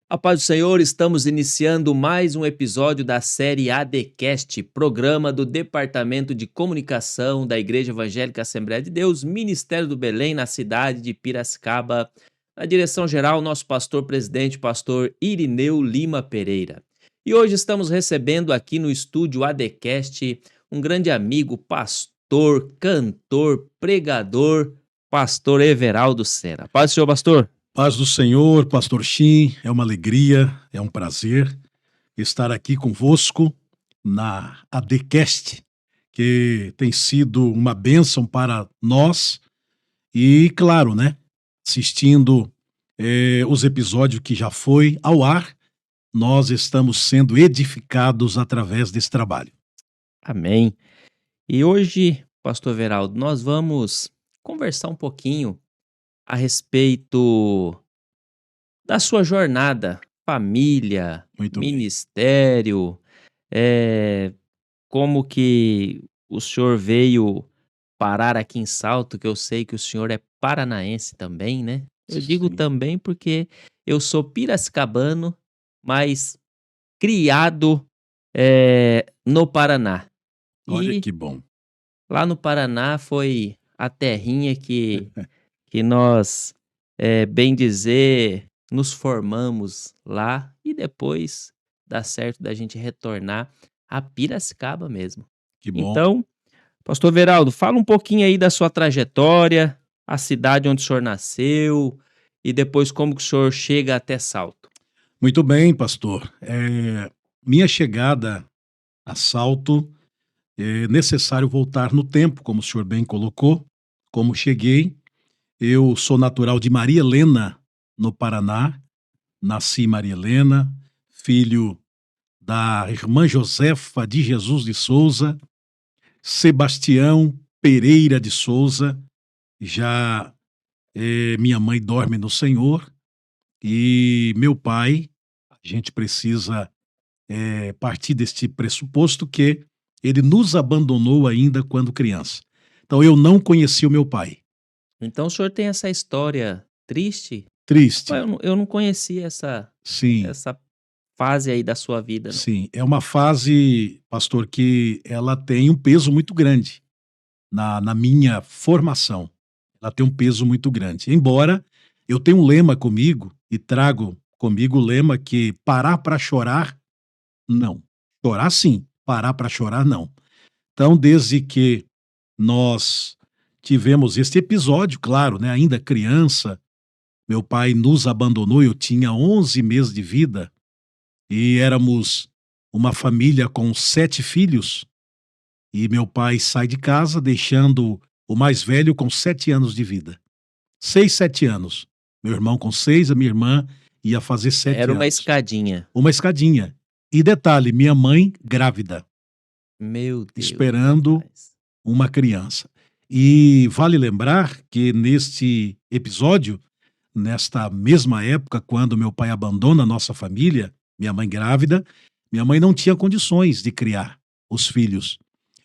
A paz do Senhor, estamos iniciando mais um episódio da série ADCast, programa do Departamento de Comunicação da Igreja Evangélica Assembleia de Deus, Ministério do Belém, na cidade de Piracicaba. Na direção geral, nosso pastor-presidente, pastor Irineu Lima Pereira. E hoje estamos recebendo aqui no estúdio ADCast um grande amigo, pastor, cantor, pregador, pastor Everaldo Sena. Paz do Senhor, pastor. Paz do Senhor, pastor Shin, é uma alegria, é um prazer estar aqui convosco na ADCast, que tem sido uma bênção para nós e, claro, né, assistindo os episódios que já foi ao ar, nós estamos sendo edificados através desse trabalho. Amém. E hoje, pastor Everaldo, nós vamos conversar um pouquinho a respeito da sua jornada, família, Muito bem. ministério, como que o senhor veio parar aqui em Salto, que eu sei que o senhor é paranaense também, né? Eu digo Sim. também porque eu sou piracicabano, mas criado no Paraná. Olha E que bom. lá no Paraná foi a terrinha que nós, bem dizer, nos formamos lá e depois dá certo da gente retornar a Piracicaba mesmo. Que bom. Então, pastor Everaldo, fala um pouquinho aí da sua trajetória, a cidade onde o senhor nasceu e depois como que o senhor chega até Salto. Muito bem, pastor. Minha chegada a Salto, é necessário voltar no tempo, como o senhor bem colocou, como cheguei. Eu sou natural de Maria Helena, no Paraná. Nasci em Maria Helena, filho da irmã Josefa de Jesus de Souza, Sebastião Pereira de Souza. Já minha mãe dorme no Senhor. E meu pai, a gente precisa partir deste pressuposto que ele nos abandonou ainda quando criança. Então eu não conheci o meu pai. Então o senhor tem essa história triste? Triste. Eu não conhecia essa Sim, fase aí da sua vida, não. sim. É uma fase, pastor, que ela tem um peso muito grande na minha formação. Ela tem um peso muito grande. Embora eu tenha um lema comigo e trago comigo o lema que parar para chorar, não. Chorar sim, parar para chorar não. Então, desde que nós tivemos este episódio, claro, né, ainda criança, meu pai nos abandonou, eu tinha 11 meses de vida e éramos uma família com 7 filhos e meu pai sai de casa deixando o mais velho com 7 anos de vida. 6, 7 anos. Meu irmão com 6, a minha irmã ia fazer 7 Era uma anos. escadinha. Uma escadinha. E detalhe, minha mãe grávida, Meu Deus, esperando rapaz. uma criança. E vale lembrar que neste episódio, nesta mesma época, quando meu pai abandona a nossa família, minha mãe grávida, minha mãe não tinha condições de criar os filhos.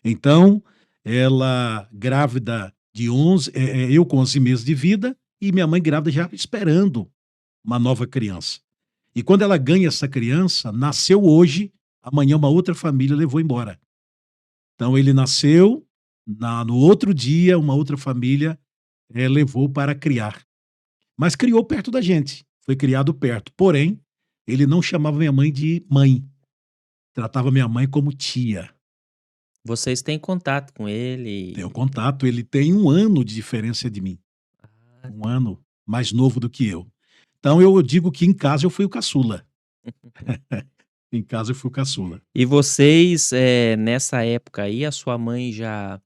Então, ela grávida de 11, eu com 11 meses de vida, e minha mãe grávida já esperando uma nova criança. E quando ela ganha essa criança, nasceu hoje, amanhã uma outra família levou embora. Então ele nasceu, no outro dia uma outra família levou para criar. Mas criou perto da gente, foi criado perto. Porém, ele não chamava minha mãe de mãe, tratava minha mãe como tia. Vocês têm contato com ele? Tenho contato, ele tem 1 ano de diferença de mim. Ah, 1 ano, mais novo do que eu. Então eu digo que em casa eu fui o caçula. Em casa eu fui o caçula. E vocês, nessa época aí, a sua mãe já,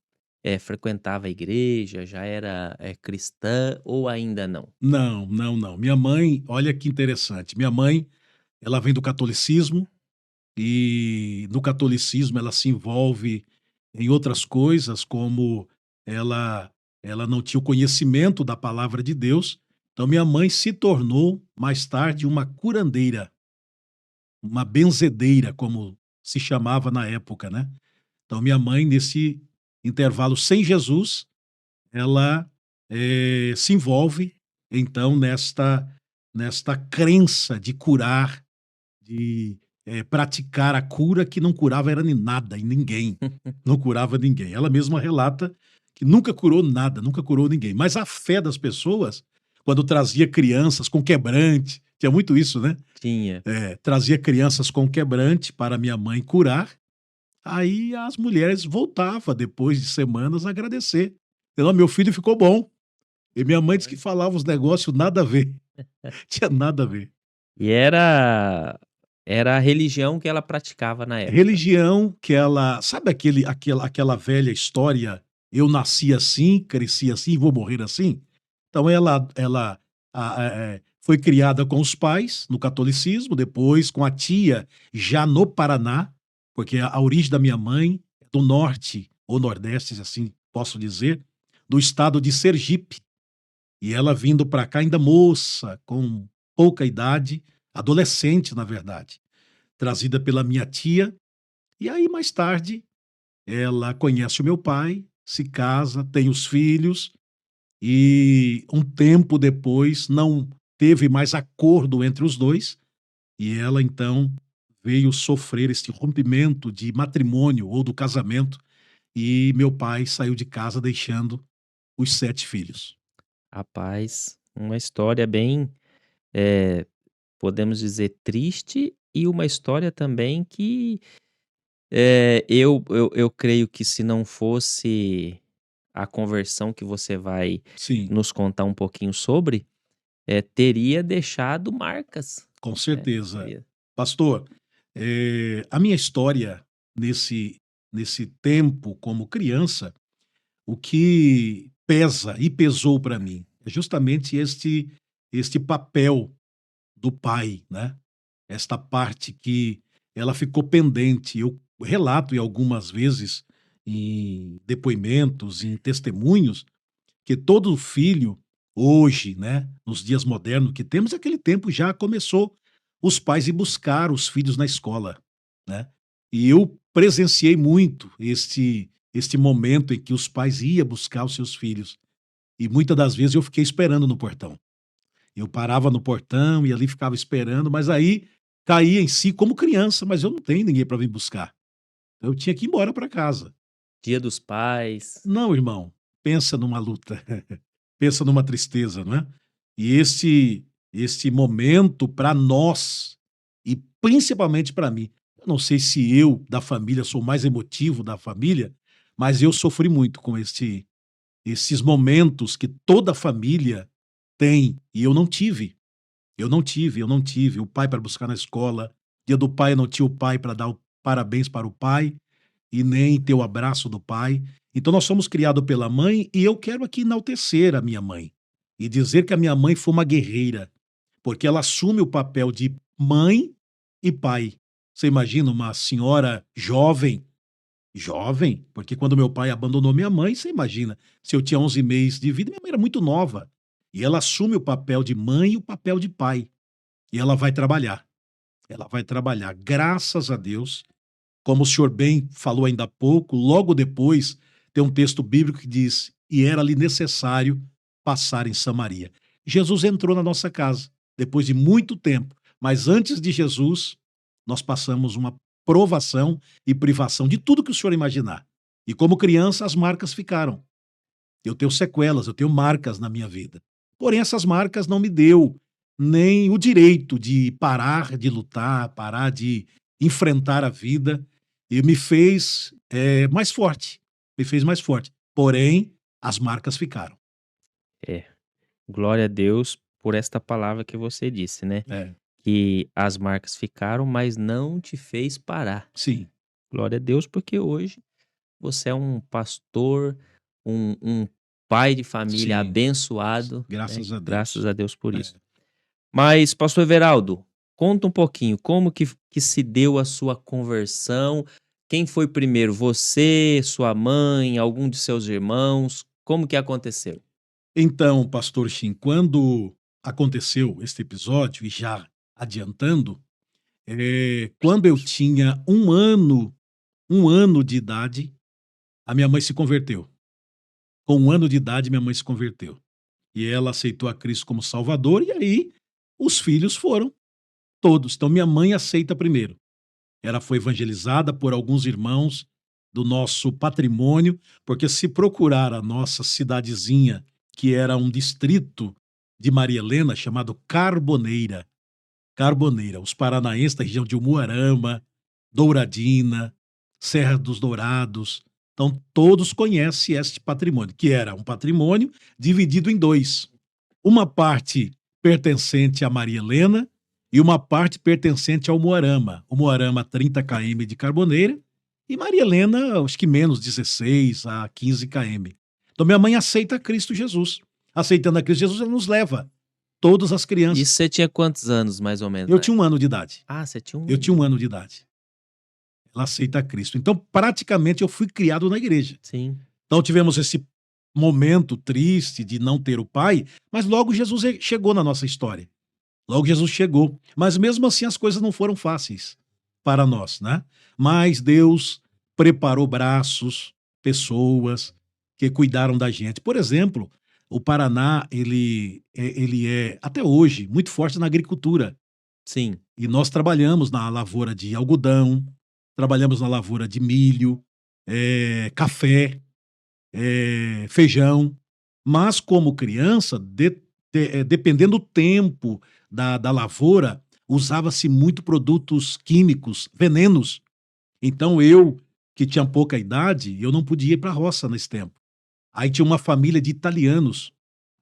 frequentava a igreja, já era, cristã ou ainda não? Não, não, não. Minha mãe, olha que interessante. Minha mãe, ela vem do catolicismo e no catolicismo ela se envolve em outras coisas, como ela ela não tinha o conhecimento da palavra de Deus. Então minha mãe se tornou mais tarde uma curandeira, uma benzedeira, como se chamava na época, né? Então minha mãe nesse intervalo sem Jesus, ela, se envolve, então, nesta crença de curar, de, praticar a cura que não curava era nem nada e ninguém, não curava ninguém. Ela mesma relata que nunca curou nada, nunca curou ninguém, mas a fé das pessoas, quando trazia crianças com quebrante, tinha muito isso, né, Tinha. trazia crianças com quebrante para minha mãe curar, aí as mulheres voltava depois de semanas a agradecer. "Ó, meu filho ficou bom". E minha mãe disse que Olha. falava uns negócios nada a ver, tinha nada a ver. E era a religião que ela praticava na época. Religião que ela sabe aquela velha história, "eu nasci assim, cresci assim e vou morrer assim"? Então ela foi criada com os pais no catolicismo, depois com a tia já no Paraná, porque a origem da minha mãe é do norte ou nordeste, se assim posso dizer, do estado de Sergipe. E ela vindo para cá ainda moça, com pouca idade, adolescente, na verdade, trazida pela minha tia. E aí, mais tarde, ela conhece o meu pai, se casa, tem os filhos, e um tempo depois não teve mais acordo entre os dois, e ela então veio sofrer este rompimento de matrimônio ou do casamento, e meu pai saiu de casa deixando os 7 filhos. Rapaz, uma história bem, eh, podemos dizer triste e uma história também que, eu creio que se não fosse a conversão que você vai Sim, nos contar um pouquinho sobre, teria deixado marcas, com né, certeza. teria. Pastor, a minha história nesse tempo como criança, o que pesa e pesou para mim é justamente este papel do pai, né, esta parte que ela ficou pendente. Eu relato em algumas vezes em depoimentos, em testemunhos, que todo filho, hoje, né, nos dias modernos que temos, aquele tempo já começou os pais ir buscar os filhos na escola, né. E eu presenciei muito este momento em que os pais ia buscar os seus filhos, e muitas das vezes eu fiquei esperando no portão. Eu parava no portão e ali ficava esperando, mas aí caía em si como criança, mas eu não tenho ninguém para vir buscar. Eu tinha que ir embora para casa. Dia dos Pais. Não, irmão, pensa numa luta. Pensa numa tristeza, não é? E este momento para nós, e principalmente para mim, eu não sei se eu, da família, sou mais emotivo da família, mas eu sofri muito com esses momentos que toda família tem, e eu não tive. Eu não tive o pai para buscar na escola, dia do pai eu não tinha o pai para dar o parabéns para o pai, e nem ter o abraço do pai. Então nós somos criados pela mãe e eu quero aqui enaltecer a minha mãe e dizer que a minha mãe foi uma guerreira, porque ela assume o papel de mãe e pai. Você imagina uma senhora jovem, jovem, porque quando meu pai abandonou minha mãe, você imagina, se eu tinha 11 meses de vida, minha mãe era muito nova. E ela assume o papel de mãe e o papel de pai. E ela vai trabalhar. Ela vai trabalhar. Graças a Deus, como o senhor bem falou ainda há pouco, logo depois tem um texto bíblico que diz: "E era-lhe necessário passar em Samaria". Jesus entrou na nossa casa, depois de muito tempo, mas antes de Jesus, nós passamos uma provação e privação de tudo que o senhor imaginar. E como criança, as marcas ficaram. Eu tenho sequelas, eu tenho marcas na minha vida. Porém, essas marcas não me deu nem o direito de parar de lutar, parar de enfrentar a vida, e me fez, mais forte, me fez mais forte. Porém, as marcas ficaram. É. Glória a Deus por esta palavra que você disse, né? É, Que as marcas ficaram, mas não te fez parar. sim, Glória a Deus, porque hoje você é um pastor, um pai de família sim, abençoado, né? graças a Graças Deus. a Deus por É. isso. Mas, pastor Everaldo, conta um pouquinho como que se deu a sua conversão. Quem foi primeiro? Você, sua mãe, algum de seus irmãos? Como que aconteceu? Então, pastor Shin, quando aconteceu este episódio, e já adiantando, quando eu tinha um ano de idade, a minha mãe se converteu. Com um ano de idade, minha mãe se converteu. E ela aceitou a Cristo como Salvador, e aí os filhos foram todos. Então, minha mãe aceita primeiro. Ela foi evangelizada por alguns irmãos do nosso patrimônio, porque se procurar a nossa cidadezinha, que era um distrito de Maria Helena, chamado Carboneira, Carboneira, os paranaenses da região de Umuarama, Douradina, Serra dos Dourados, então todos conhecem este patrimônio, que era um patrimônio dividido em dois. Uma parte pertencente a Maria Helena e uma parte pertencente ao Moarama. O Moarama, 30 km de Carboneira, e Maria Helena, acho que menos 16 a 15 km. Então, minha mãe aceita Cristo Jesus. Aceitando a Cristo Jesus, ela nos leva, todas as E crianças. você tinha quantos anos, mais ou menos, Eu né? tinha um ano de idade. Ah, você tinha Eu um. tinha um ano de idade. Ela aceita Cristo. Então, praticamente, eu fui criado na igreja. Sim. Então, tivemos esse momento triste de não ter o pai, mas logo Jesus chegou na nossa história. Logo Jesus chegou. Mas mesmo assim as coisas não foram fáceis para nós, né? Mas Deus preparou braços, pessoas que cuidaram da gente. Por exemplo, o Paraná, ele é até hoje muito forte na agricultura. Sim. E nós trabalhamos na lavoura de algodão, trabalhamos na lavoura de milho, café, feijão. Mas como criança, dependendo do tempo da lavoura, usava-se muito produtos químicos, venenos. Então eu, que tinha pouca idade, eu não podia ir para a roça nesse tempo. Aí tinha uma família de italianos,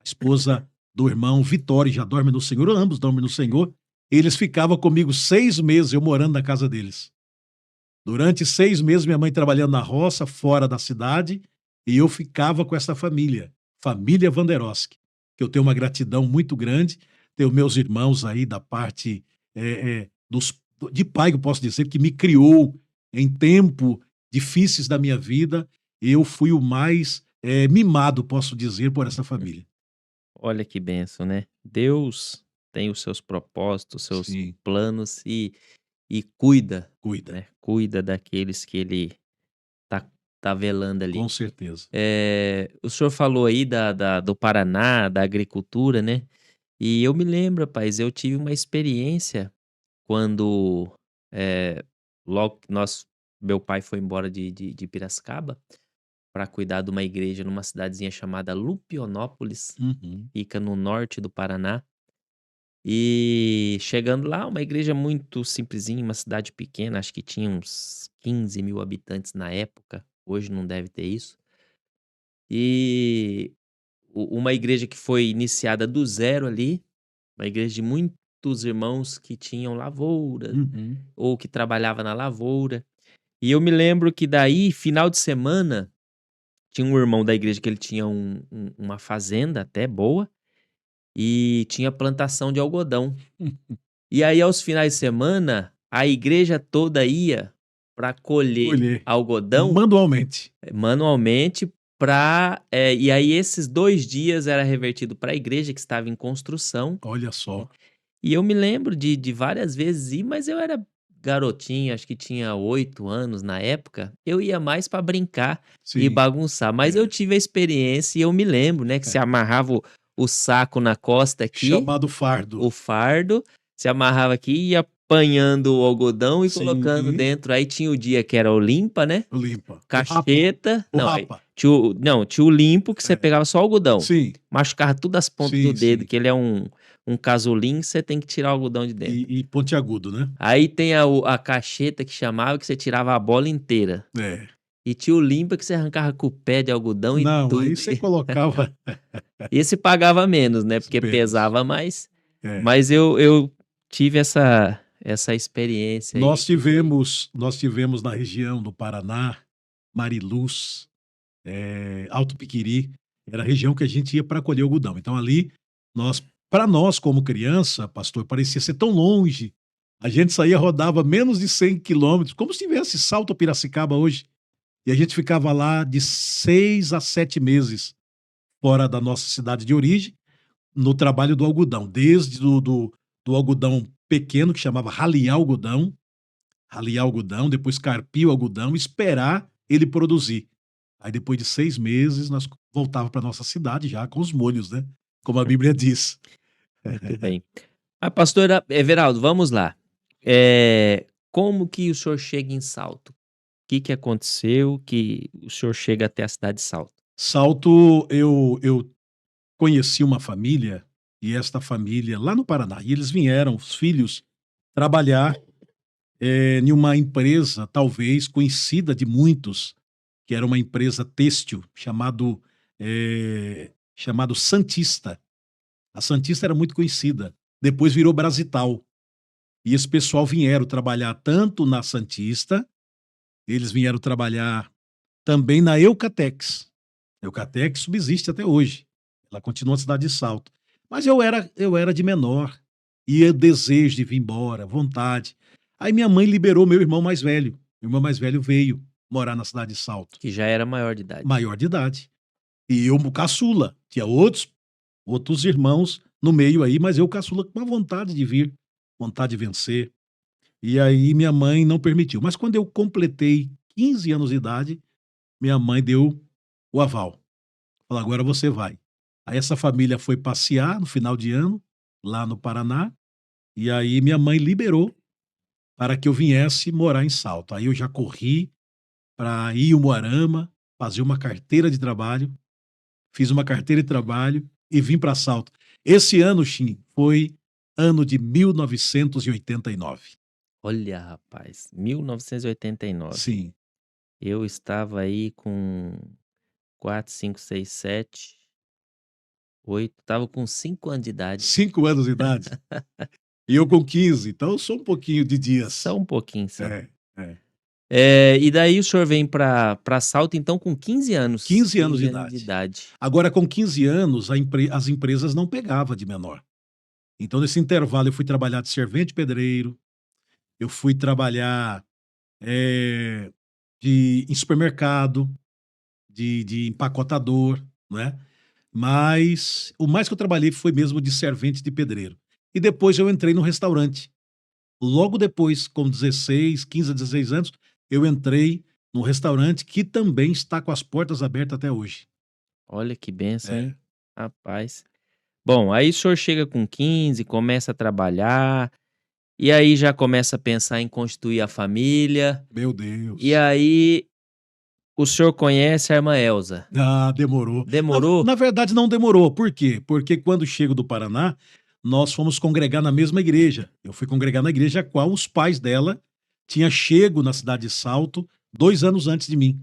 a esposa do irmão Vitório já dorme no Senhor, ambos dormem no Senhor. Eles ficavam comigo 6 meses, eu morando na casa deles. Durante 6 meses, minha mãe trabalhando na roça, fora da cidade, e eu ficava com essa família, família Vanderoski, que eu tenho uma gratidão muito grande. Tenho meus irmãos aí da parte de pai, que eu posso dizer, que me criou em tempo difíceis da minha vida. Eu fui o mais mimado, posso dizer, por essa família. Olha que bênção, né? Deus tem os seus propósitos, os seus Sim, planos e cuida, cuida, né? Cuida daqueles que ele tá, tá velando ali. com certeza. O senhor falou aí do Paraná, da agricultura, né? E eu me lembro, rapaz, eu tive uma experiência quando, eh, logo que meu pai foi embora de Piracicaba para cuidar de uma igreja numa cidadezinha chamada Lupionópolis, Uhum. fica no norte do Paraná. E chegando lá, uma igreja muito simplesinha, uma cidade pequena, acho que tinha uns 15.000 habitantes na época, hoje não deve ter isso. E uma igreja que foi iniciada do zero ali, uma igreja de muitos irmãos que tinham lavoura, Uhum. ou que trabalhava na lavoura. E eu me lembro que daí, final de semana, tinha um irmão da igreja que ele tinha uma fazenda até boa, e tinha plantação de algodão. E aí, aos finais de semana, a igreja toda ia para colher Colher algodão manualmente. manualmente e aí esses 2 dias era revertido para a igreja que estava em construção, Olha né. só. E eu me lembro de várias vezes ir, mas eu era garotinho, acho que tinha 8 anos na época, eu ia mais para brincar e Sim. bagunçar, mas eu É. tive a experiência e eu me lembro, né, que você amarrava o saco na costa aqui, Chamado fardo. o fardo, se amarrava aqui e ia apanhando o algodão e colocando Sim, dentro. Aí tinha o dia que era o limpa, né, limpa. O rapa, cacheta o não, aí rapa. tinha o limpo que você É. pegava só o algodão, Sim, machucava tudo as pontas do sim, dedo, sim. que ele é um casulim, você tem que tirar o algodão de dentro. E pontiagudo, né? Aí tem a cacheta que chamava, que você tirava a bola inteira. É. E tinha o limpa que você arrancava com o pé de algodão e Não, aí tudo. você colocava Esse pagava menos, né? Porque menos. pesava mais. É. Mas eu tive essa experiência aí que foi. Nós tivemos na região do Paraná, Mariluz, Alto Piquiri, era a região que a gente ia para colher algodão. Então ali, para nós como criança, pastor, parecia ser tão longe. A gente saía, rodava menos de 100 quilômetros, como se tivesse Salto a Piracicaba hoje. E a gente ficava lá de 6 a 7 meses fora da nossa cidade de origem, no trabalho do algodão, desde do algodão pequeno, que chamava raliar algodão, depois carpir o algodão, esperar ele produzir. Aí depois de 6 meses, nós voltava para nossa cidade já com os molhos, né, como a Bíblia diz. Muito bem. Pastora Everaldo, vamos lá. Como que o senhor chega em Salto? O que aconteceu que o senhor chega até a cidade de Salto? Salto, eu conheci uma família, e esta família lá no Paraná, e eles vieram, os filhos, trabalhar em uma empresa, talvez conhecida de muitos, que era uma empresa têxtil chamado Santista. A Santista era muito conhecida. Depois virou Brasital. E esse pessoal vieram trabalhar tanto na Santista, eles vieram trabalhar também na Eucatex. A Eucatex subsiste até hoje. Ela continua na cidade de Salto. Mas eu era de menor. E o desejo de vir embora, vontade. Aí minha mãe liberou meu irmão mais velho. Meu irmão mais velho veio morar na cidade de Salto, Que já era maior de idade. maior de idade. E eu, caçula. Tinha outros irmãos no meio aí, mas eu, caçula, com uma vontade de vir, vontade de vencer. E aí minha mãe não permitiu. Mas quando eu completei 15 anos de idade, minha mãe deu o aval. Falou, agora você vai. Aí essa família foi passear no final de ano, lá no Paraná, e aí minha mãe liberou para que eu viesse morar em Salto. Aí eu já corri para ir ao Moarama, fazer uma carteira de trabalho, fiz uma carteira de trabalho e vim para Salto. Esse ano, Shin, foi ano de 1989. Olha, rapaz, 1989. Sim. Eu estava aí com 4, 5, 6, 7, 8. Estava com 5 anos de idade. 5 anos de idade. E eu com 15, então eu sou um pouquinho de dias. Só um pouquinho, só. É. E daí o senhor vem para Salto, então, com 15 anos. 15 anos de 15 anos de idade. Agora, com 15 anos, as empresas não pegavam de menor. Então, nesse intervalo, eu fui trabalhar de servente pedreiro, eu fui trabalhar em supermercado, de empacotador, não é? Mas o mais que eu trabalhei foi mesmo de servente de pedreiro. E depois eu entrei no restaurante. Logo depois, com 16, 15, 16 anos, eu entrei no restaurante que também está com as portas abertas até hoje. Olha que benção, É. hein? Rapaz. Bom, aí o senhor chega com 15, começa a trabalhar, e aí já começa a pensar em constituir a família. Meu Deus. E aí o senhor conhece a irmã Elza. Ah, demorou. Demorou? Na verdade, não demorou. Por quê? Porque quando chego do Paraná, nós fomos congregar na mesma igreja. Eu fui congregar na igreja a qual os pais dela tinham chego na cidade de Salto 2 anos antes de mim.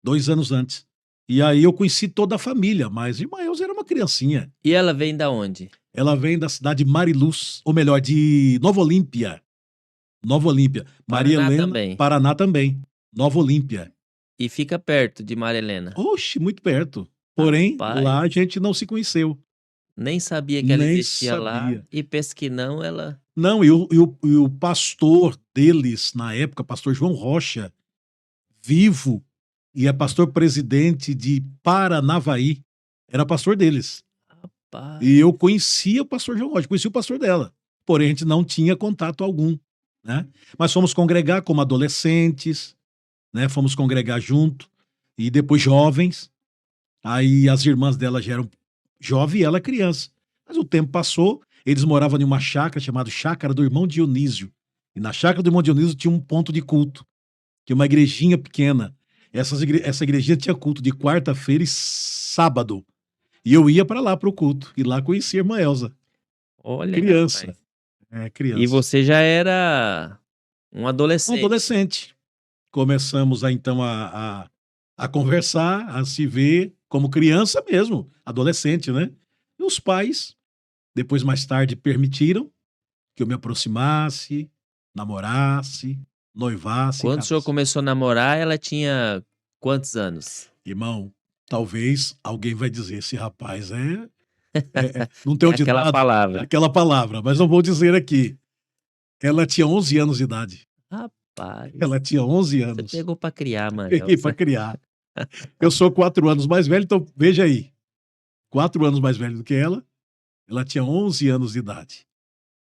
2 anos antes. E aí eu conheci toda a família, mas irmã Elza era uma criancinha. E ela vem da onde? Ela vem da cidade de Mariluz, ou melhor, de Nova Olímpia. Nova Olímpia. Maria Paraná Helena, também. Paraná também. Nova Olímpia. E fica perto de Maria Helena. Oxe, muito perto. Porém, Rapaz. lá a gente não se conheceu. Nem sabia que ela Nem existia lá. sabia. E pensa que não, ela... Não, e o pastor deles, na época, pastor João Rocha, vivo, e é pastor presidente de Paranavaí, era pastor deles. Rapaz. E eu conhecia o pastor João Rocha, conhecia o pastor dela. Porém, a gente não tinha contato algum, né? Mas fomos congregar como adolescentes, né? Fomos congregar junto, e depois jovens. Aí as irmãs dela já eram jovens e ela criança. Mas o tempo passou, eles moravam em uma chácara chamada Chácara do Irmão Dionísio. E na Chácara do Irmão Dionísio tinha um ponto de culto, que é uma igrejinha pequena. Essa igrejinha tinha culto de quarta-feira e sábado. E eu ia para lá pro culto. E lá conheci a irmã Elza. Olha, Criança. rapaz. Criança. E você já era um Um adolescente. adolescente. começamos então a conversar, a se ver como criança mesmo, adolescente, né? E os pais, depois mais tarde, permitiram que eu me aproximasse, namorasse, noivasse e Quando o senhor casasse. começou a namorar, ela tinha quantos anos? Irmão, talvez alguém vai dizer, esse rapaz não tem É o aquela ditado, é palavra. aquela palavra, mas não vou dizer aqui. Ela tinha 11 anos de idade. Rapaz, Ela tinha 11 você anos. pegou pra criar, Peguei para Manelza. criar. Eu sou 4 anos mais velho, então veja aí. 4 anos mais velho do que ela tinha 11 anos de idade.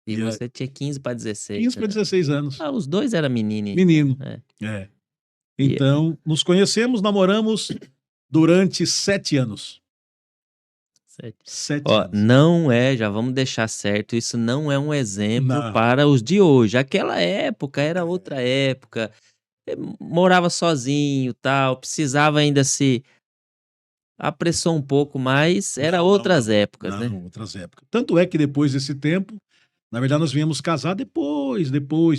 E E a você tinha 15 para 16, 15 para né? 16 anos. Ah, os dois eram menino então, Menino. é. É. E Então, nos conhecemos, namoramos durante 7 anos. 7. 7 Ó, anos. não é, já vamos deixar certo, isso não é um exemplo Não, para os de hoje. Aquela época era outra época, morava sozinho, tal, precisava ainda se apressou um pouco mais, era outras épocas, né? não, outras épocas. Tanto é que depois desse tempo, na verdade, nós viemos casar depois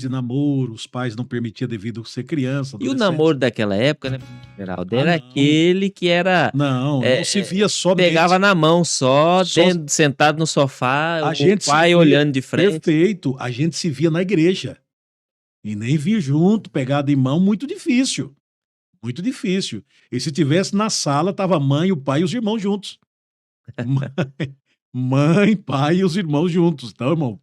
de namoro, os pais não permitiam devido ser criança, E o adolescente. namoro daquela época, né, Geraldo, Ah, era não. aquele que era, Não se via pegava somente na mão só, só sentado no sofá, a o gente se pai via olhando de frente. perfeito, a gente se via na igreja. E nem vir junto, pegado em mão, muito difícil. Muito difícil. E se tivesse na sala, tava a mãe, o pai e os irmãos juntos. Mãe, mãe, pai e os irmãos juntos. Então, irmão,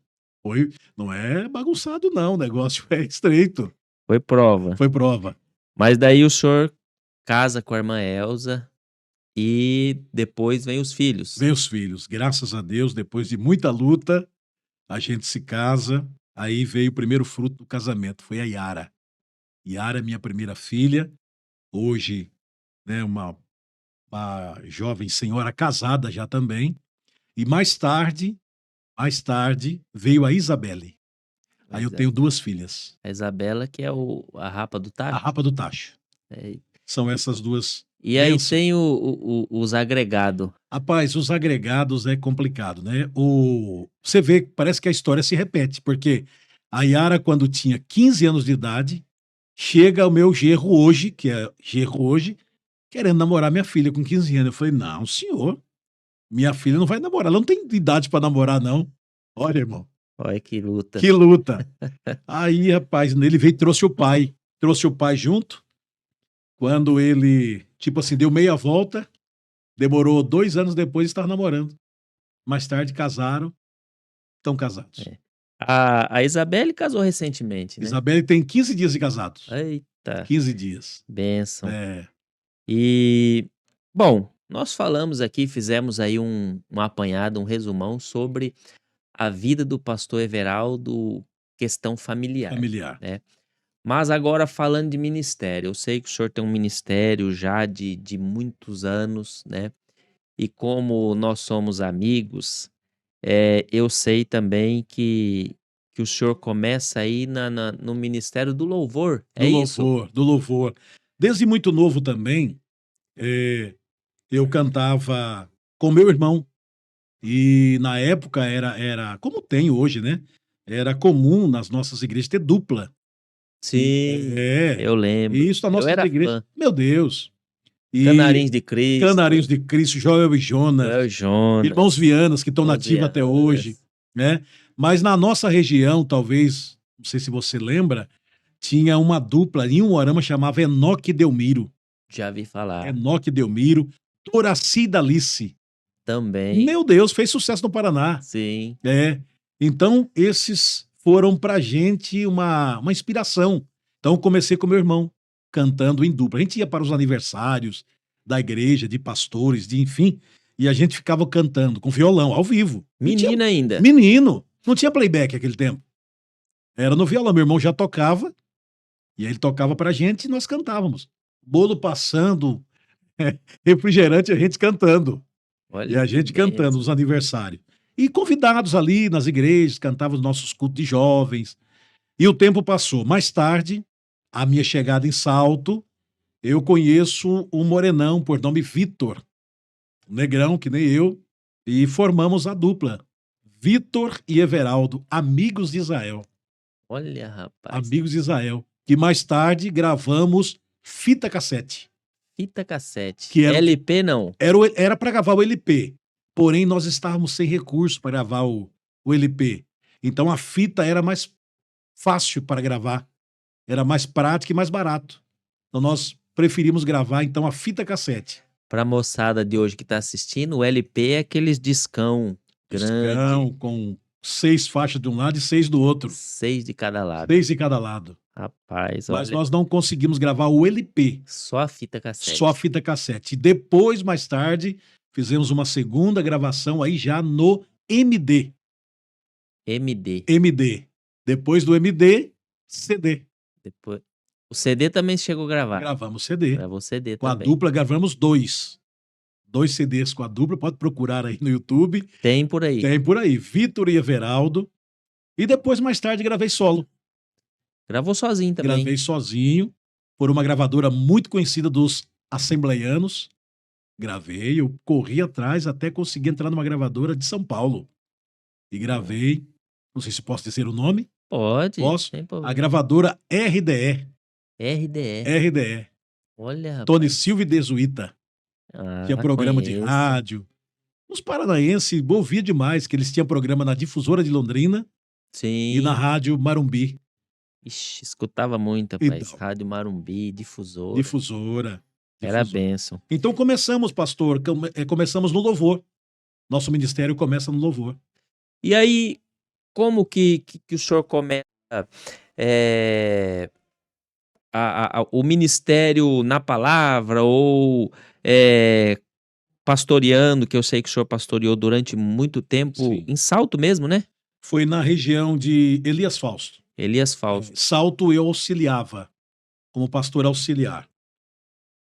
não é bagunçado, não. O negócio é estreito. Foi prova. Foi prova. Mas daí o senhor casa com a irmã Elza e depois vem os filhos. Vem os filhos. Graças a Deus, depois de muita luta, a gente se casa. Aí veio o primeiro fruto do casamento, foi a Yara. Yara é minha primeira filha. Hoje, né, uma jovem senhora casada já também. E mais tarde, veio a Isabelle. Aí eu tenho 2 filhas. A Isabela, que é a rapa do A tacho. rapa do tacho. É. São essas 2 E aí bênçãos. tem os agregados. Rapaz, os agregados é complicado, né? Você vê, parece que a história se repete, porque a Yara, quando tinha 15 anos de idade, chega o meu genro hoje, que é genro hoje, querendo namorar minha filha com 15 anos. Eu falei, não, senhor, minha filha não vai namorar, ela não tem idade para namorar, não. Olha, irmão, Olha que luta. que luta. Aí, rapaz, ele veio e trouxe o pai junto. Quando ele, tipo assim, deu meia volta, demorou 2 anos depois, estar namorando. Mais tarde casaram, estão casados. É. A Isabelle casou recentemente, né? Isabelle tem 15 dias de casados. Eita, 15 dias. bênção. É, E, bom, nós falamos aqui, fizemos aí um apanhado, um resumão sobre a vida do pastor Everaldo, questão familiar, familiar. né? Mas agora falando de ministério, eu sei que o senhor tem um ministério já de muitos anos, né? E como nós somos amigos, eu sei também que o senhor começa aí no ministério do louvor, é isso? Do louvor. Desde muito novo também, eu cantava com meu irmão. E na época era como tem hoje, né? Era comum nas nossas igrejas ter dupla. Sim, É. eu lembro. E isso nas Eu nossas era igrejas. fã. Meu Deus. E Canarinhos de Cristo, Canarinhos de Cristo, Joel e Joel Jonas, Jonas, Irmãos Vianas, que estão Irmãos nativos até hoje, Vianas. né? Mas na nossa região, talvez, não sei se você lembra, tinha uma dupla em Umuarama chamava Enoque e Delmiro. Já vi falar Enoque e Delmiro, Doraci e Alice. também. Meu Deus, fez sucesso no Paraná. Sim. É. Então, esses foram pra gente uma inspiração. Então, eu comecei com meu irmão, cantando em dupla. A gente ia para os aniversários da igreja, de pastores, de enfim, e a gente ficava cantando com violão, ao vivo. Não tinha- Menina ainda. Menino. Não tinha playback naquele tempo. Era no violão. Meu irmão já tocava, e aí ele tocava pra gente e nós cantávamos. Bolo passando, refrigerante, a gente cantando. Olha E a que gente cantando bênção. nos aniversários. E convidados ali nas igrejas, cantava os nossos cultos de jovens. E o tempo passou. Mais tarde, a minha chegada em Salto, eu conheço um morenão por nome Vitor, um negrão que nem eu, e formamos a dupla. Vitor e Everaldo, amigos de Israel. Olha, rapaz. Amigos de Israel. que mais tarde gravamos fita cassete, Fita cassete. que era LP não. era para gravar o LP, porém nós estávamos sem recurso para gravar o LP. Então a fita era mais fácil para gravar, era mais prático e mais barato. Então nós preferimos gravar então a fita cassete. Pra moçada de hoje que tá assistindo, o LP é aqueles discão grande, Discão com 6 faixas de um lado e 6 do outro, 6 de cada lado. 6 de cada lado. Rapaz, Mas olha, nós não conseguimos gravar o LP, só a fita cassete. só a fita cassete. E depois, mais tarde, fizemos uma segunda gravação aí já no MD. MD. MD. Depois do MD, CD. Depois... O CD também chegou a gravar. Gravamos CD. Gravou CD Com a também. dupla gravamos 2. 2 CDs com a dupla, pode procurar aí no YouTube. Tem por aí. Tem por aí, Vitor e Everaldo. E depois, mais tarde, gravei solo. Gravou sozinho também. Gravei sozinho, por uma gravadora muito conhecida dos assembleianos. Gravei, eu corri atrás até conseguir entrar numa gravadora de São Paulo. E gravei, não sei se posso dizer o nome. Pode. Posso? Sem A problema. gravadora RDE. RDE. RDE. Olha, rapaz. Tony Silva e Desuíta. Tinha programa de conheço. rádio. Os paranaenses ouvia demais, que eles tinham programa na Difusora de Londrina Sim. e na Rádio Marumbi. Ixi, escutava muito, rapaz. Então. Rádio Marumbi, Difusora. Difusora. Era bênção. Então começamos, pastor, começamos no louvor. Nosso ministério começa no louvor. E aí, como que o senhor começa o ministério na palavra ou pastoreando, que eu sei que o senhor pastoreou durante muito tempo, Sim. em Salto mesmo, né? Foi na região de Elias Fausto. Elias Fausto. Salto eu auxiliava, como pastor auxiliar.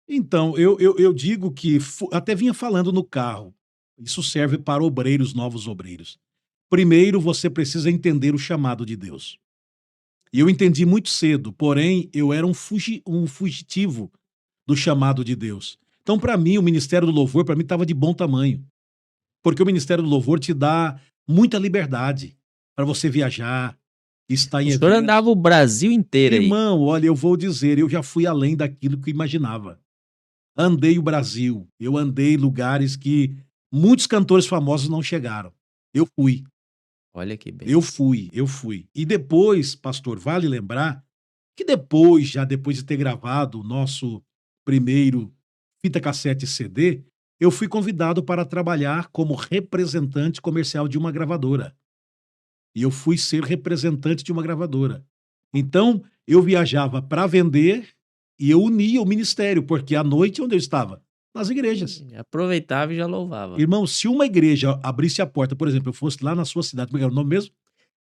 Então, eu digo que, até vinha falando no carro, isso serve para obreiros, novos obreiros. Primeiro, você precisa entender o chamado de Deus. E eu entendi muito cedo, porém, eu era um fugitivo do chamado de Deus. Então, para mim, o Ministério do Louvor, para mim, estava de bom tamanho. Porque o Ministério do Louvor te dá muita liberdade para você viajar, estar em O senhor eventos. andava o Brasil inteiro aí. Irmão, olha, eu vou dizer, eu já fui além daquilo que eu imaginava. Andei o Brasil, eu andei em lugares que muitos cantores famosos não chegaram. Eu fui. Olha que bem. Eu fui. E depois, pastor, vale lembrar que depois de ter gravado o nosso primeiro fita cassete e CD, eu fui convidado para trabalhar como representante comercial de uma gravadora. E eu fui ser representante de uma gravadora. Então, eu viajava para vender e eu unia o ministério, porque à noite onde eu estava? Nas igrejas. Aproveitava e já louvava. Irmão, se uma igreja abrisse a porta, por exemplo, eu fosse lá na sua cidade, como era o nome mesmo?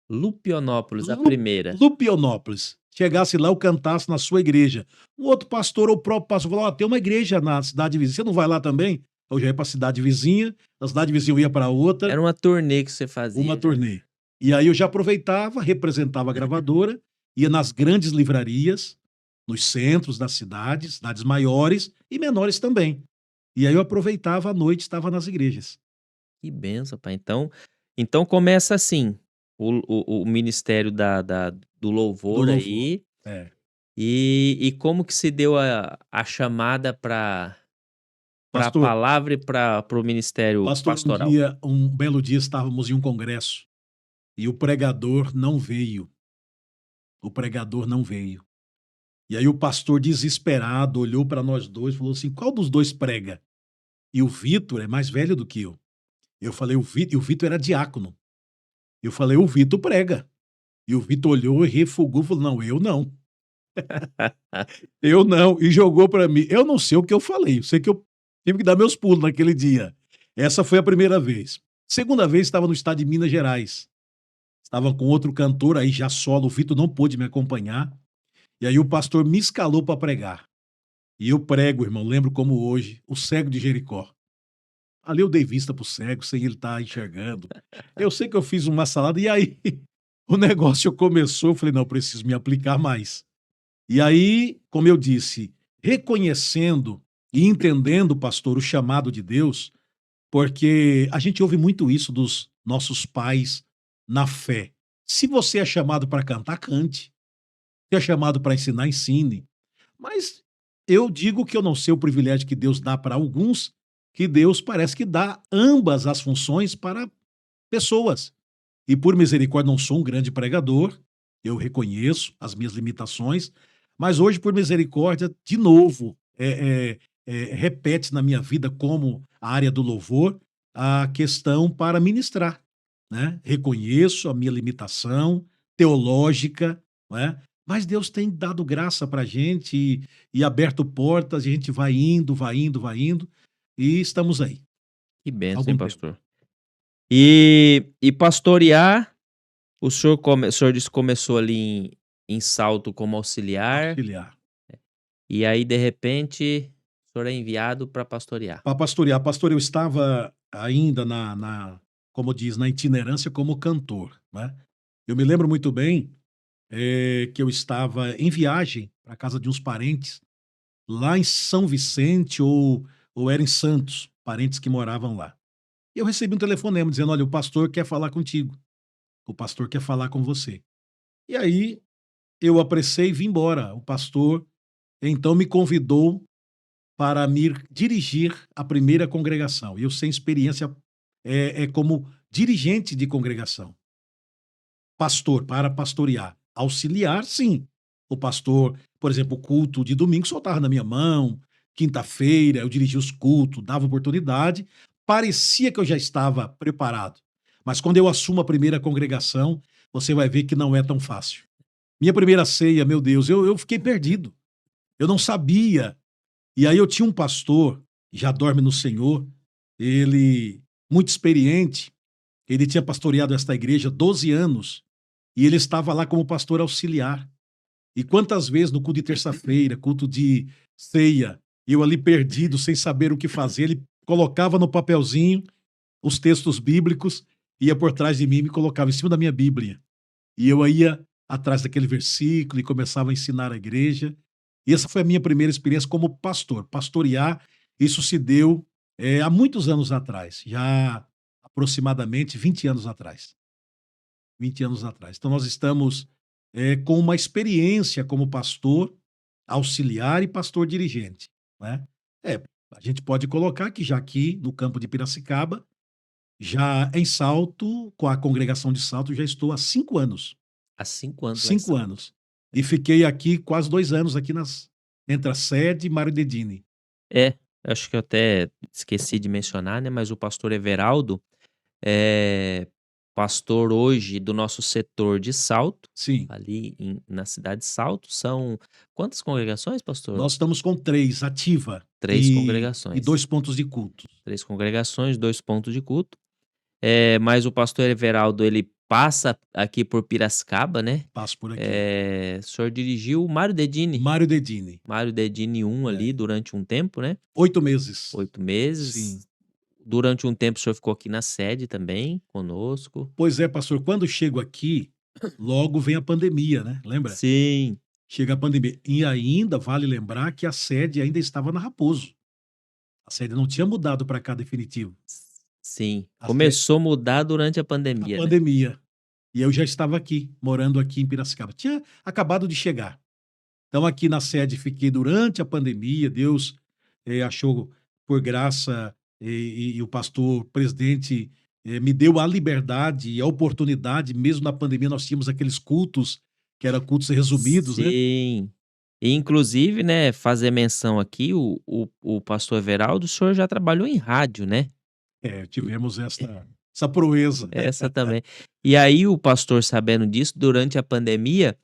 Lupionópolis, a primeira. Lupionópolis. Chegasse lá, eu cantasse na sua igreja. Um outro pastor ou o próprio pastor falou: tem uma igreja na cidade vizinha, você não vai lá também? Eu já ia para a cidade vizinha, da cidade vizinha eu ia para outra. Era uma turnê que você fazia. Uma turnê. E aí eu já aproveitava, representava a gravadora, ia nas grandes livrarias, nos centros das cidades maiores e menores também. E aí eu aproveitava a noite, estava nas igrejas. Que benção, pai. Então começa assim, o ministério do louvor aí. É. E como que se deu a chamada para a Pastor, palavra e para o ministério pastor, pastoral? um belo dia estávamos em um congresso e o pregador não veio. O pregador não veio. E aí o pastor, desesperado, olhou para nós dois e falou assim: qual dos dois prega? E o Vitor é mais velho do que eu. Eu falei, o Vitor era diácono. Eu falei, o Vitor prega. E o Vitor olhou e refugou, falou: não, eu não. Eu não. E jogou para mim. Eu não sei o que eu falei. Eu sei que eu tive que dar meus pulos naquele dia. Essa foi a primeira vez. Segunda vez, estava no estado de Minas Gerais. Estava com outro cantor aí, já solo. O Vitor não pôde me acompanhar. E aí o pastor me escalou para pregar. E eu prego, irmão, lembro como hoje, o cego de Jericó. Ali eu dei vista pro cego, sem ele estar enxergando. Eu sei que eu fiz uma salada, e aí o negócio começou, eu falei, não, eu preciso me aplicar mais. E aí, como eu disse, reconhecendo e entendendo, pastor, o chamado de Deus, porque a gente ouve muito isso dos nossos pais na fé. Se você é chamado para cantar, cante. Se é chamado para ensinar, ensine. Mas eu digo que eu não sei o privilégio que Deus dá para alguns, que Deus parece que dá ambas as funções para pessoas. E por misericórdia não sou um grande pregador, eu reconheço as minhas limitações, mas hoje, por misericórdia, de novo, repete na minha vida como a área do louvor a questão para ministrar, né? Reconheço a minha limitação teológica, né? Mas Deus tem dado graça para a gente e aberto portas, e a gente vai indo, vai indo, vai indo, e estamos aí, Que há bênção, hein, algum tempo. pastor? E pastorear, o senhor disse que começou ali em Salto como auxiliar, Auxiliar. e aí de repente o senhor é enviado para pastorear. Para pastorear. Pastor, eu estava ainda como diz, na itinerância como cantor, né. Eu me lembro muito bem, que eu estava em viagem para casa de uns parentes, lá em São Vicente ou era em Santos, parentes que moravam lá. E eu recebi um telefonema dizendo: "Olha, o pastor quer falar contigo, o pastor quer falar com você". E aí, eu apressei e vim embora. O pastor, então, me convidou para me dirigir à primeira congregação. E eu sem experiência como dirigente de congregação. Pastor, para pastorear. Auxiliar, sim. O pastor, por exemplo, o culto de domingo soltava na minha mão, quinta-feira eu dirigia os cultos, dava oportunidade, parecia que eu já estava preparado. Mas quando eu assumo a primeira congregação, você vai ver que não é tão fácil. Minha primeira ceia, meu Deus, eu fiquei perdido. Eu não sabia. E aí eu tinha um pastor, já dorme no Senhor, ele muito experiente, ele tinha pastoreado esta igreja 12 anos, e ele estava lá como pastor auxiliar. E quantas vezes no culto de terça-feira, culto de ceia, eu ali perdido, sem saber o que fazer, ele colocava no papelzinho os textos bíblicos, ia por trás de mim e me colocava em cima da minha Bíblia. E eu ia atrás daquele versículo e começava a ensinar a igreja. E essa foi a minha primeira experiência como pastor. Pastorear, isso se deu há muitos anos atrás, já aproximadamente 20 anos atrás. 20 anos atrás. Então nós estamos com uma experiência como pastor auxiliar e pastor dirigente, né? É, a gente pode colocar que já aqui no campo de Piracicaba, já em Salto, com a congregação de Salto, já estou há 5 anos. Há 5 anos lá em 5 Salto. anos. E fiquei aqui quase 2 anos aqui entre a sede e Mário Dedini. É, acho que eu até esqueci de mencionar, né, mas o pastor Everaldo é pastor hoje do nosso setor de Salto, Sim, ali na cidade de Salto. São quantas congregações, pastor? nós estamos com 3 ativa 3 e congregações. 2 pontos de cultos. 3 congregações, 2 pontos de culto. Mas o pastor Everaldo, ele passa aqui por Piracicaba, né. Passo por aqui. O senhor dirigiu o Mário Dedini. Mário Dedini. Mário Dedini 1 ali É. durante um tempo, né, 8 meses. 8 Sim. meses. Durante um tempo o senhor ficou aqui na sede também, conosco. Pois é, pastor, quando chego aqui, logo vem a pandemia, né, lembra? Sim, Chega a pandemia. E ainda vale lembrar que a sede ainda estava na Raposo. A sede não tinha mudado para cá definitivo. sim. A se Começou a mudar durante a a pandemia, né. pandemia. E eu já estava aqui, morando aqui em Piracicaba. Tinha acabado de chegar. Então aqui na sede fiquei durante a pandemia, Deus, achou por graça, e o pastor presidente, me deu a liberdade e a oportunidade, mesmo na pandemia nós tínhamos aqueles cultos, que eram cultos resumidos, né. Sim. E inclusive, né, fazer menção aqui, o pastor Everaldo, o senhor já trabalhou em rádio, né. E Tivemos essa proeza. essa também. E aí o pastor, sabendo disso, durante a pandemia,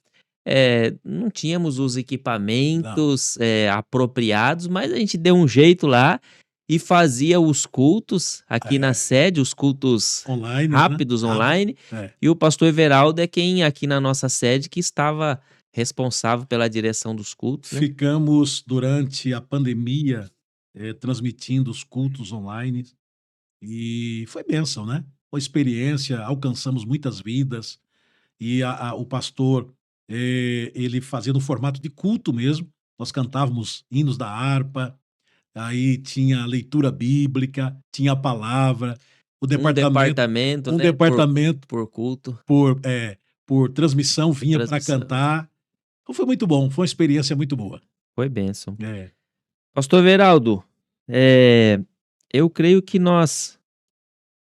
não tínhamos os Não, equipamentos, apropriados, mas a gente deu um jeito lá e fazia os cultos aqui na é, sede, os cultos online, né, rápidos rápido. online, É. e o pastor Everaldo é quem aqui na nossa sede que estava responsável pela direção dos cultos, né. Ficamos durante a pandemia, transmitindo os cultos online. E foi bênção, né? Foi experiência, alcançamos muitas vidas. E o pastor, ele fazia no formato de culto mesmo. Nós cantávamos hinos da harpa, aí tinha leitura bíblica, tinha a palavra, o Um departamento, departamento, um né, departamento por culto, por transmissão vinha para transmissão. cantar. Então foi muito bom, foi uma experiência muito boa. Foi bênção. É. Pastor Everaldo, eh, eu creio que nós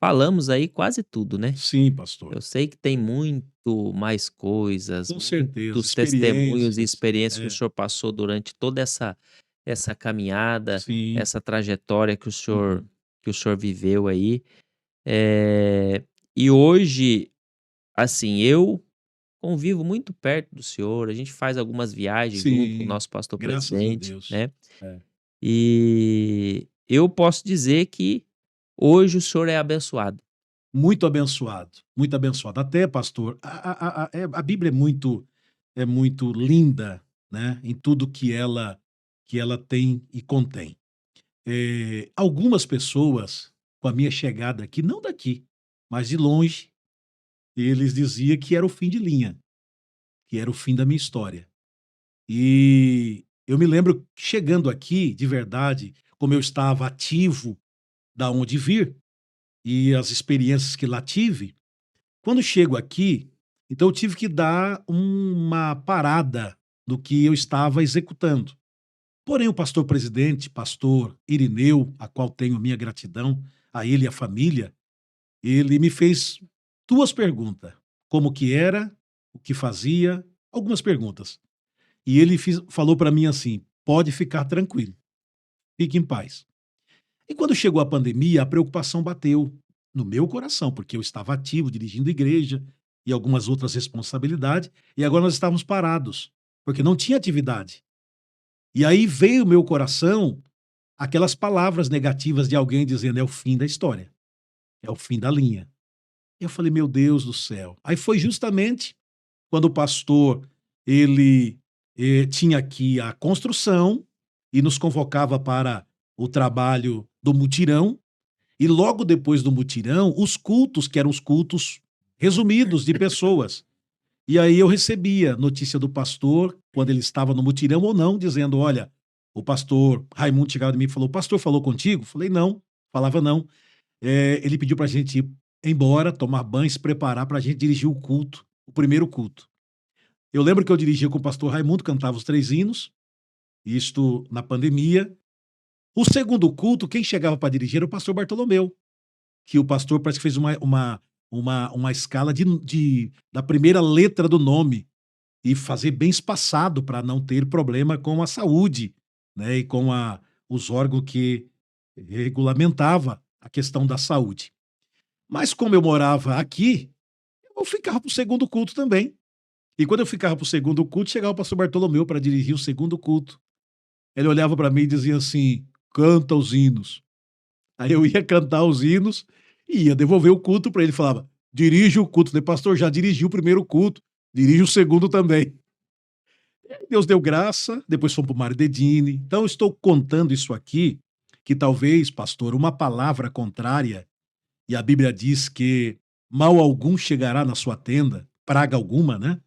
falamos aí quase tudo, né. Sim, pastor. Eu sei que tem muito mais coisas, Com certeza, muitos testemunhos e experiências. experiências que o É, senhor passou durante toda essa caminhada, sim. essa trajetória Uhum. que o senhor viveu aí. E hoje, assim, eu convivo muito perto do senhor, a gente faz algumas viagens junto com o Sim, nosso pastor graças a presidente, Deus. né. É. E eu posso dizer que hoje o senhor é abençoado. Muito abençoado, muito abençoado. Até, pastor, a Bíblia é muito linda, né, em tudo que ela tem e contém. Algumas pessoas, com a minha chegada aqui, não daqui, mas de longe, eles diziam que era o fim de linha, que era o fim da minha história. E eu me lembro chegando aqui, de verdade, como eu estava ativo da onde vir e as experiências que lá tive. Quando chego aqui, então eu tive que dar uma parada do que eu estava executando. Porém, o pastor presidente, pastor Irineu, a qual tenho minha gratidão, a ele e a família, ele me fez 2 perguntas: como que era, o que fazia, algumas perguntas. E ele falou para mim assim: "Pode ficar tranquilo, fique em paz". E quando chegou a pandemia, a preocupação bateu no meu coração, porque eu estava ativo, dirigindo igreja e algumas outras responsabilidades, e agora nós estávamos parados, porque não tinha atividade. E aí veio o meu coração aquelas palavras negativas de alguém dizendo: "É o fim da história, é o fim da linha". Eu falei: "Meu Deus do céu". Aí foi justamente quando o pastor, ele, tinha aqui a construção e nos convocava para o trabalho do mutirão, e logo depois do mutirão, os cultos, que eram os cultos resumidos de pessoas. E aí eu recebia notícia do pastor, quando ele estava no mutirão ou não, dizendo: "Olha, o pastor Raimundo chegava em mim e falou: 'O pastor falou contigo?' Falei: 'Não', falava não. Ele pediu para a gente ir embora, tomar banho, se preparar para a gente dirigir o culto, o primeiro culto". Eu lembro que eu dirigia com o pastor Raimundo, cantava os 3 hinos, isto na pandemia. O segundo culto, quem chegava para dirigir era o pastor Bartolomeu, que o pastor parece que fez uma escala da primeira letra do nome, e fazer bem espaçado para não ter problema com a saúde, né, e com a os órgãos que regulamentava a questão da saúde. Mas como eu morava aqui, eu ficava para o segundo culto também. E quando eu ficava para o segundo culto, chegava o pastor Bartolomeu para dirigir o segundo culto. Ele olhava para mim e dizia assim: "Canta os hinos". Aí eu ia cantar os hinos e ia devolver o culto para ele. Falava: "Dirige o culto". Falei: "Pastor, já dirigi o primeiro culto, dirige o segundo também". E aí Deus deu graça, depois fomos para o Mário Dedini. Então eu estou contando isso aqui, que talvez, pastor, uma palavra contrária, e a Bíblia diz que mal algum chegará na sua tenda, praga alguma, né?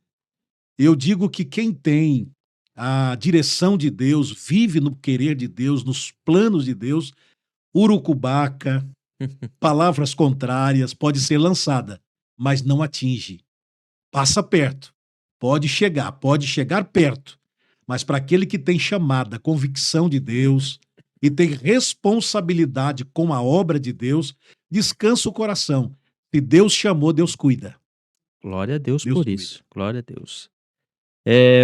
Eu digo que quem tem a direção de Deus, vive no querer de Deus, nos planos de Deus, urucubaca, palavras contrárias, pode ser lançada, mas não atinge. Passa perto. Pode chegar perto. Mas para aquele que tem chamada, convicção de Deus e tem responsabilidade com a obra de Deus, descansa o coração. Se Deus chamou, Deus cuida. Glória a Deus Deus por cuida. isso, glória a Deus.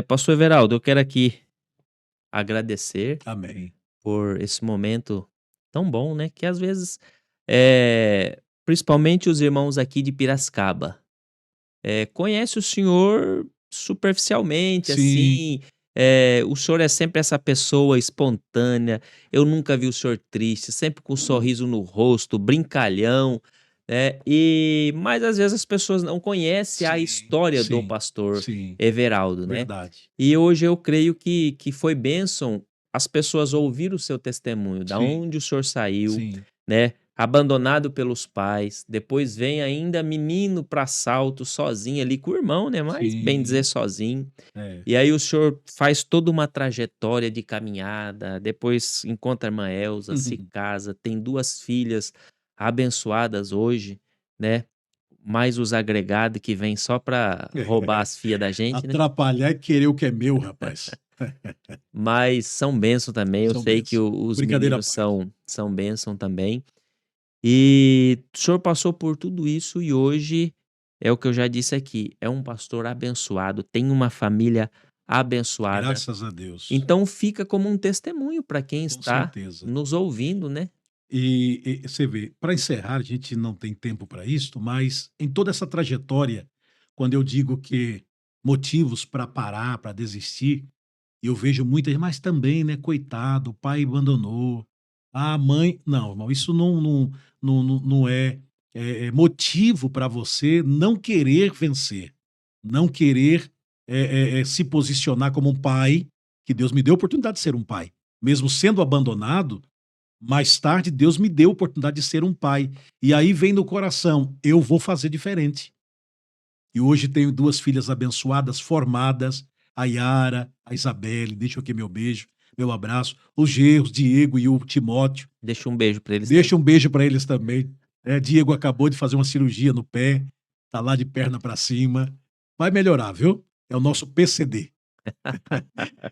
Pastor Everaldo, eu quero aqui agradecer Amém. por esse momento tão bom, né, que às vezes, principalmente os irmãos aqui de Piracicaba, conhece o senhor superficialmente, Sim, assim, o senhor é sempre essa pessoa espontânea, eu nunca vi o senhor triste, sempre com um sorriso no rosto, brincalhão, né, mas às vezes as pessoas não conhecem a sim, história do sim, pastor sim. Everaldo, né. Verdade. E hoje eu creio que foi bênção as pessoas ouvir o seu testemunho, da Sim, onde o senhor saiu, sim. né, abandonado pelos pais, depois vem ainda menino para assalto, sozinho ali com o irmão, né, mas bem dizer Sim, sozinho. é. E aí o senhor faz toda uma trajetória de caminhada, depois encontra a irmã Elza, se casa, tem 2 filhas abençoadas hoje, né. mais os agregados que vêm só para roubar as fias da gente, né? Atrapalhar e querer o que é meu, rapaz. Mas são bênção também. Eu São sei que bênção. os Brincadeira à meninos parte. são bênção também. E o senhor passou por tudo isso e hoje é o que eu já disse aqui, é um pastor abençoado, tem uma família abençoada. Graças a Deus. Então fica como um testemunho para quem Com está certeza. nos ouvindo, né? E você vê, para encerrar, a gente não tem tempo para isto, mas em toda essa trajetória, quando eu digo que motivos para parar, para desistir, eu vejo muitas, mas também, né, coitado, o pai abandonou, a mãe. Não, irmão, isso não é, motivo para você não querer vencer, não querer se posicionar como um pai, que Deus me deu a oportunidade de ser um pai. Mesmo sendo abandonado, mais tarde Deus me deu a oportunidade de ser um pai. E aí vem no coração, eu vou fazer diferente. E hoje tenho duas filhas abençoadas, formadas, a Yara, a Isabelle, deixo aqui meu beijo, meu abraço, os genros, Diego e o Timóteo. Deixa um beijo para eles também. Deixa um beijo para eles também. Diego acabou de fazer uma cirurgia no pé, tá lá de perna para cima. Vai melhorar, viu? É o nosso PCD.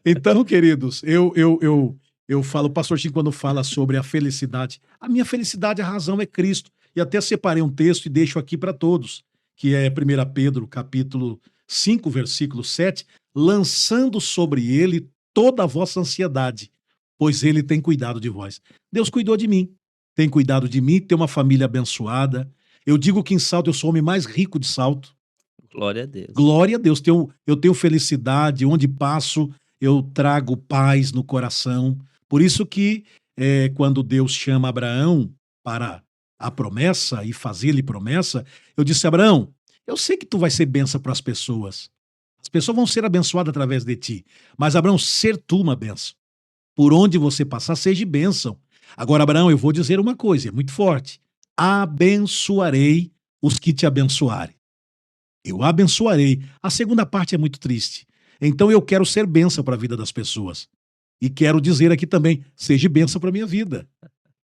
Então, queridos, eu falo, o pastor Chico, quando fala sobre a felicidade, a minha felicidade, a razão é Cristo. E até separei um texto e deixo aqui para todos, que é 1 Pedro, capítulo 5, versículo 7, lançando sobre ele toda a vossa ansiedade, pois ele tem cuidado de vós. Deus cuidou de mim, tem cuidado de mim, tem uma família abençoada. Eu digo que em Salto eu sou o homem mais rico de Salto. Glória a Deus. Glória a Deus, eu tenho felicidade, onde passo eu trago paz no coração. Por isso que quando Deus chama Abraão para a promessa e fazer-lhe promessa, eu disse, Abraão, eu sei que tu vai ser bênção para as pessoas. As pessoas vão ser abençoadas através de ti. Mas, Abraão, ser tu uma bênção. Por onde você passar, seja bênção. Agora, Abraão, eu vou dizer uma coisa, é muito forte. Abençoarei os que te abençoarem. Eu abençoarei. A segunda parte é muito triste. Então eu quero ser bênção para a vida das pessoas. E quero dizer aqui também, seja bênção para a minha vida.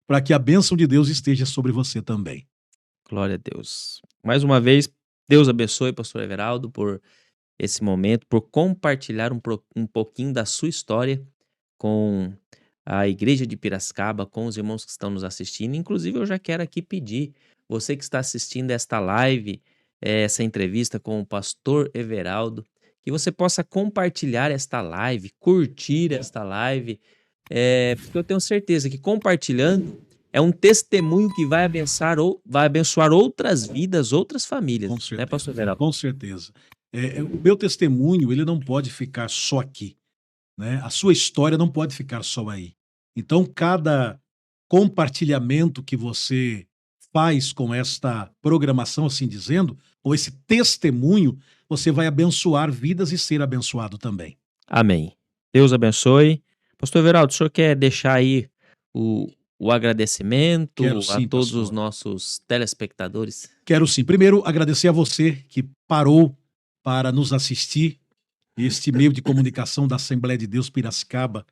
Para que a bênção de Deus esteja sobre você também. Glória a Deus. Mais uma vez, Deus abençoe, pastor Everaldo, por esse momento, por compartilhar um pouquinho da sua história com a Igreja de Piracicaba, com os irmãos que estão nos assistindo. Inclusive, eu já quero aqui pedir, você que está assistindo esta live, essa entrevista com o pastor Everaldo, que você possa compartilhar esta live, curtir esta live, porque eu tenho certeza que compartilhando é um testemunho que vai abençoar outras vidas, outras famílias, Com né, certeza. pastor Everaldo? Com certeza. O meu testemunho, ele não pode ficar só aqui, né? A sua história não pode ficar só aí. Então, cada compartilhamento que você faz com esta programação, assim dizendo, ou esse testemunho, você vai abençoar vidas e ser abençoado também. Amém. Deus abençoe. Pastor Everaldo, o senhor quer deixar aí o agradecimento Quero a sim, todos os pastor. nossos telespectadores? Quero sim. Primeiro, agradecer a você que parou para nos assistir, este meio de comunicação da Assembleia de Deus Piracicaba.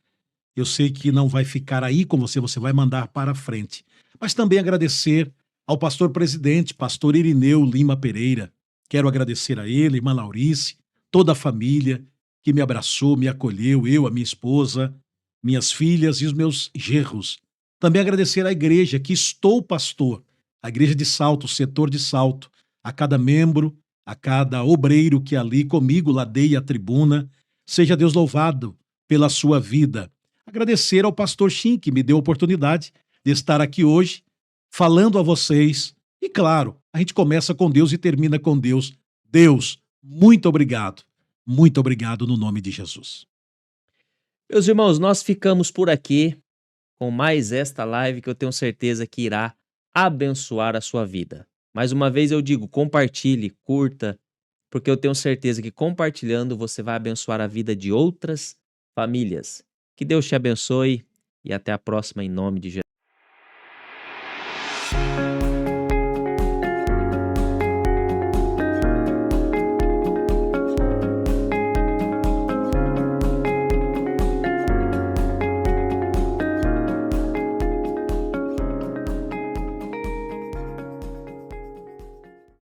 Eu sei que não vai ficar aí com você, você vai mandar para frente. Mas também agradecer ao pastor presidente, pastor Irineu Lima Pereira. Quero agradecer a ele, irmã Laurice, toda a família que me abraçou, me acolheu, eu, a minha esposa, minhas filhas e os meus genros. Também agradecer à igreja que estou pastor, a igreja de Salto, o setor de Salto, a cada membro, a cada obreiro que ali comigo ladeia a tribuna. Seja Deus louvado pela sua vida. Agradecer ao pastor Shin, que me deu a oportunidade de estar aqui hoje, falando a vocês. E claro, a gente começa com Deus e termina com Deus. Deus, muito obrigado. Muito obrigado no nome de Jesus. Meus irmãos, nós ficamos por aqui com mais esta live que eu tenho certeza que irá abençoar a sua vida. Mais uma vez eu digo, compartilhe, curta, porque eu tenho certeza que compartilhando você vai abençoar a vida de outras famílias. Que Deus te abençoe e até a próxima em nome de Jesus.